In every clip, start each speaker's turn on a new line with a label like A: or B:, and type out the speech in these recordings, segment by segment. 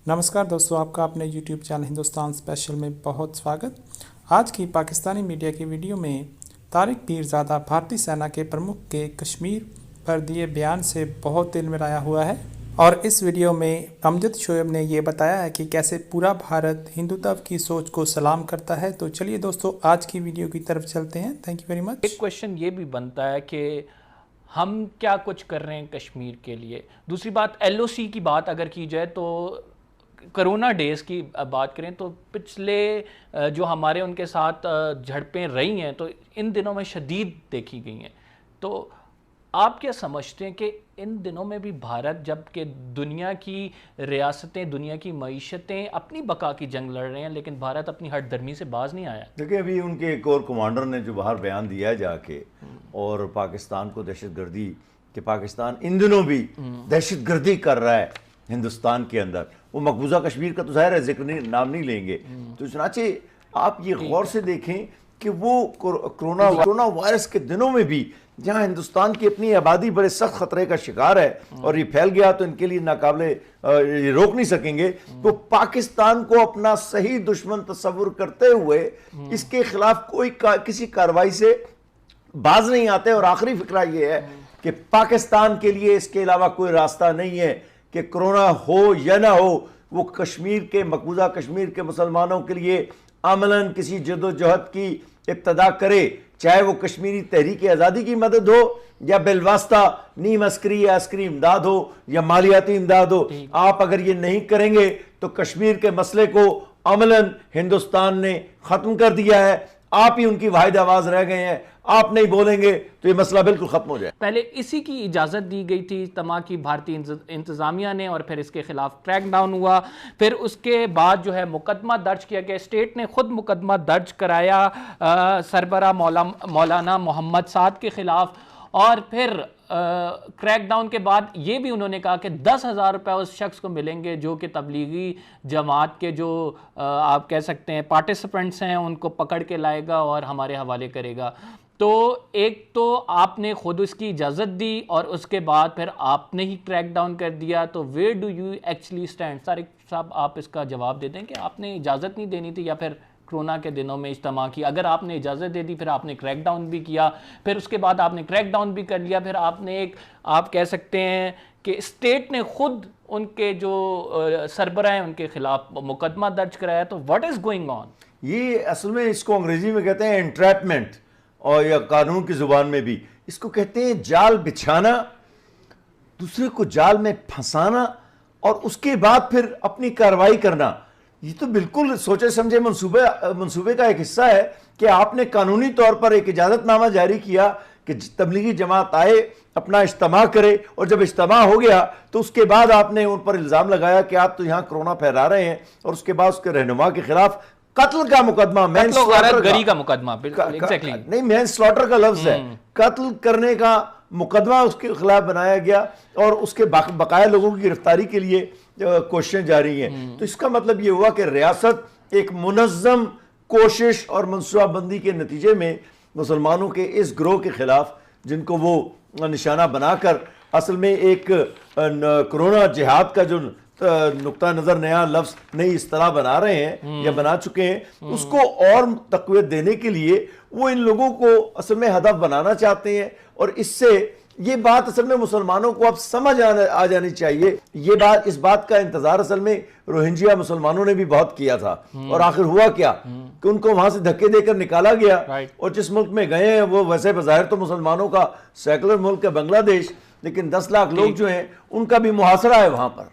A: नमस्कार दोस्तों, आपका अपने YouTube चैनल हिंदुस्तान स्पेशल में बहुत स्वागत। आज की पाकिस्तानी मीडिया की वीडियो में तारिक पीरज़ादा भारतीय सेना के प्रमुख के कश्मीर पर दिए बयान से बहुत तिलमिलाया हुआ है और इस वीडियो में अमजद शोएब ने ये बताया है कि कैसे पूरा भारत हिंदुत्व की सोच को सलाम करता है। तो चलिए दोस्तों, आज की वीडियो की तरफ चलते हैं। Thank you very much.
B: एक क्वेश्चन ये भी बनता है कि हम क्या कुछ कर रहे हैं कश्मीर के लिए। दूसरी बात, एलओसी की बात अगर की जाए तो कोरोना डेज की बात करें तो पिछले जो हमारे उनके साथ झड़पें रही हैं तो इन दिनों में शदीद देखी गई हैं। तो आप क्या समझते हैं कि इन दिनों में भी भारत, जबकि दुनिया की रियासतें, दुनिया की मईशतें अपनी बका की जंग लड़ रहे हैं, लेकिन भारत अपनी हठधर्मी से बाज नहीं आया?
C: देखिए, अभी उनके एक और कमांडर ने जो बाहर बयान दिया है जाके और पाकिस्तान को दहशतगर्दी, कि पाकिस्तान इन दिनों भी दहशतगर्दी कर रहा है हिंदुस्तान के अंदर। वो मकबूजा कश्मीर का तो जाहिर है जिक्र नाम नहीं लेंगे। तो चुनाचे आप ये गौर से देखें कि वो कोरोना वायरस के दिनों में भी जहां हिंदुस्तान की अपनी आबादी बड़े सख्त खतरे का शिकार है और ये फैल गया तो इनके लिए नाकाबिले ये रोक नहीं सकेंगे, तो पाकिस्तान को अपना सही दुश्मन तस्वुर करते हुए इसके खिलाफ किसी कार्रवाई से बाज नहीं आते। और आखिरी फिक्रा ये है कि पाकिस्तान के लिए इसके अलावा कोई रास्ता नहीं है कि कोरोना हो या ना हो, वो कश्मीर के, मकबूजा कश्मीर के मुसलमानों के लिए अमलन किसी जदोजहद की इब्तदा करे, चाहे वो कश्मीरी तहरीक आज़ादी की मदद हो या बिलवास्ता नीम अस्करी या अस्करी इमदाद हो या मालियाती इमदाद हो। आप अगर ये नहीं करेंगे तो कश्मीर के मसले को अमलन हिंदुस्तान ने खत्म कर दिया है। आप ही उनकी वाहिद आवाज रह गए हैं। आप नहीं बोलेंगे तो ये मसला बिल्कुल खत्म हो जाए।
B: पहले इसी की इजाज़त दी गई थी इज्तिमा की भारतीय इंतज़ामिया ने, और फिर इसके खिलाफ क्रैकडाउन हुआ। फिर उसके बाद जो है मुकदमा दर्ज किया गया, स्टेट ने खुद मुकदमा दर्ज कराया सरबरा मौलाना मोहम्मद साद के खिलाफ। और फिर क्रैकडाउन के बाद ये भी उन्होंने कहा कि 10,000 रुपये उस शख्स को मिलेंगे जो कि तबलीगी जमात के जो आप कह सकते हैं पार्टिसिपेंट्स हैं उनको पकड़ के लाएगा और हमारे हवाले करेगा। तो एक तो आपने खुद उसकी इजाज़त दी और उसके बाद फिर आपने ही क्रैकडाउन कर दिया। तो where do you actually stand? Tariq sahab, आप इसका जवाब दे दें कि आपने इजाज़त नहीं देनी थी या फिर कोरोना के दिनों में इज्तिमा की, अगर आपने इजाज़त दे दी फिर आपने क्रैकडाउन भी किया, फिर उसके बाद आपने क्रैकडाउन भी कर लिया, फिर आपने एक, आप कह सकते हैं कि स्टेट ने खुद उनके जो सरबरा हैं उनके खिलाफ मुकदमा दर्ज कराया। तो व्हाट इज गोइंग ऑन?
C: ये असल में इसको अंग्रेजी में कहते हैं एंट्रैपमेंट, और या कानून की जुबान में भी इसको कहते हैं जाल बिछाना, दूसरे को जाल में फंसाना और उसके बाद फिर अपनी कार्रवाई करना। ये तो बिल्कुल सोचे समझे मंसूबे का एक हिस्सा है कि आपने कानूनी तौर पर एक इजाजतनामा जारी किया कि तबलीगी जमात आए, अपना इज्तिमा करे, और जब इज्तिमा हो गया तो उसके बाद आपने उन पर इल्जाम लगाया कि आप तो यहां कोरोना फैला रहे हैं, और उसके बाद उसके रहनुमा के खिलाफ कत्ल का मुकदमा,
B: मैनस्लॉटर का मुकदमा, बिल्कुल एग्जैक्टली
C: नहीं, मैनस्लॉटर का लफ्ज है, कत्ल करने का मुकदमा उसके खिलाफ बनाया गया और उसके बकाया लोगों की गिरफ्तारी के लिए कोशिशें जारी हैं। तो इसका मतलब यह हुआ कि रियासत एक मुनज़्ज़म कोशिश और मनसूबाबंदी के नतीजे में मुसलमानों के इस ग्रोह के खिलाफ, जिनको वो निशाना बनाकर असल में एक कोरोना जिहाद का जो नुक्ता नजर नया लफ्ज नई इस्तेलाह बना रहे हैं या बना चुके हैं, उसको और तक़वियत देने के लिए वो इन लोगों को असल में हदफ बनाना चाहते हैं। और इससे ये बात असल में मुसलमानों को अब समझ आ जानी चाहिए। ये बात, इस बात का इंतजार असल में रोहिंग्या मुसलमानों ने भी बहुत किया था। और आखिर हुआ क्या कि उनको वहां से धक्के देकर निकाला गया, और जिस मुल्क में गए हैं वो वैसे बज़ाहिर तो मुसलमानों का सेकुलर मुल्क है बांग्लादेश, लेकिन 10 लाख लोग जो हैं उनका भी मुहासरा है वहां पर।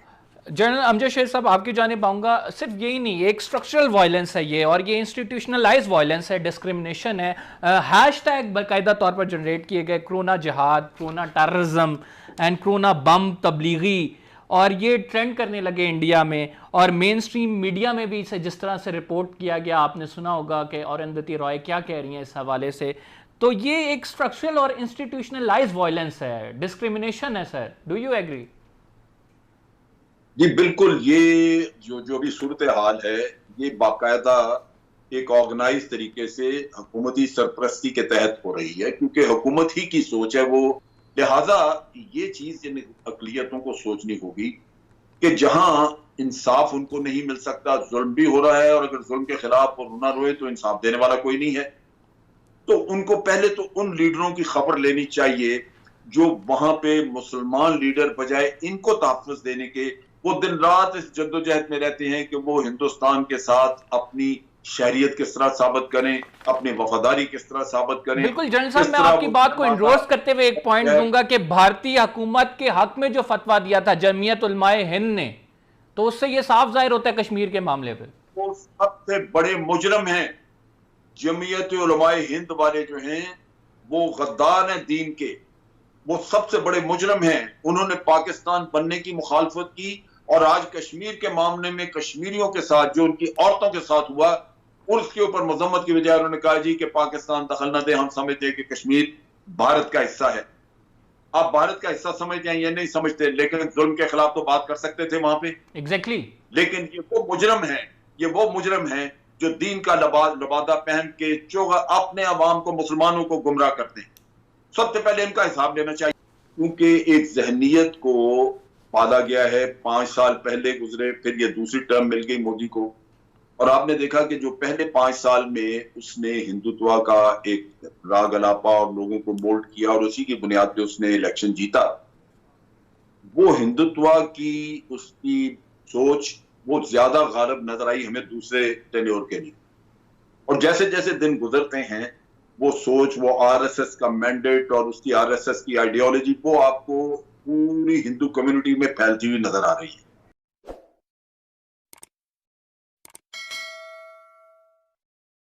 B: जनरल अमजद शेर साहब, आपकी जानिब आऊँगा। सिर्फ यही नहीं, एक स्ट्रक्चरल वायलेंस है ये, और ये इंस्टीट्यूशनलाइज वायलेंस है, डिस्क्रिमिनेशन है। हैशटैग बाकायदा तौर पर जनरेट किए गए, कोरोना जिहाद, कोरोना टेररिज्म एंड कोरोना बम तबलीगी, और ये ट्रेंड करने लगे इंडिया में। और मेन स्ट्रीम मीडिया में भी इसे जिस तरह से रिपोर्ट किया गया, आपने सुना होगा कि अरुंधति रॉय क्या कह रही हैं इस हवाले से। तो ये एक स्ट्रक्चरल और इंस्टीट्यूशनलाइज वायलेंस है, डिस्क्रिमिनेशन है सर, डू यू एग्री?
D: जी बिल्कुल, ये जो भी सूरत हाल है ये बाकायदा एक ऑर्गेनाइज तरीके से हुकूमती सरपरस्ती के तहत हो रही है, क्योंकि हुकूमत ही की सोच है वो। लिहाजा ये चीज इन अक़लियतों को सोचनी होगी कि जहां इंसाफ उनको नहीं मिल सकता, जुल्म भी हो रहा है, और अगर जुल्म के खिलाफ वो रोना रोए तो इंसाफ देने वाला कोई नहीं है। तो उनको पहले तो उन लीडरों की खबर लेनी चाहिए जो वहां पे मुसलमान लीडर बजाय इनको तहफ़्फ़ुज़ देने के वो दिन रात इस जद्दोजहद में रहते हैं कि वो हिंदुस्तान के साथ अपनी शहरियत किस तरह साबित करें, अपनी वफादारी किस तरह साबित करें।
B: बिल्कुल जनरल साहब, मैं आपकी बात को इंडोर्स करते हुए एक पॉइंट दूंगा कि भारतीय हुकूमत के हक में जो फतवा दिया था जमीयत उलमाए हिंद ने, तो उससे ये साफ जाहिर होता है कश्मीर के मामले पे
D: वो सबसे बड़े मुजरम हैं। जमीयत उलमाए हिंद वाले जो हैं वो गद्दार हैं दीन के, वो सबसे बड़े मुजरम हैं। उन्होंने पाकिस्तान बनने की मुखालफत की, और आज कश्मीर के मामले में कश्मीरियों के साथ जो उनकी औरतों के साथ हुआ, उसके ऊपर मजम्मत की बजाय उन्होंने कहा जी कि पाकिस्तान दखल न दे, हम समझते हैं कि कश्मीर भारत का हिस्सा है। आप भारत का हिस्सा समझते हैं ये नहीं समझते, लेकिन जुल्म के खिलाफ तो बात कर सकते थे वहां पे।
B: एग्जैक्टली।
D: लेकिन ये वो मुजरम है, ये वो मुजरम है जो दीन का लबादा पहन के जो अपने अवाम को, मुसलमानों को गुमराह करते हैं। सबसे पहले इनका हिसाब लेना चाहिए, क्योंकि एक जहनीत को पाला गया है। 5 साल पहले गुजरे, फिर ये दूसरी टर्म मिल गई मोदी को, और आपने देखा कि जो पहले 5 साल में उसने हिंदुत्व का एक राग अलापा और लोगों को मोल्ड किया, और उसी की बुनियाद पे उसने इलेक्शन जीता। वो हिंदुत्व की उसकी सोच वो ज्यादा गालिब नजर आई हमें दूसरे टेन्योर के लिए, और जैसे जैसे दिन गुजरते हैं वो सोच, वो आरएसएस का मैंडेट और उसकी आरएसएस की आइडियोलॉजी वो आपको पूरी हिंदू कम्युनिटी में फैलती हुई नजर आ रही है।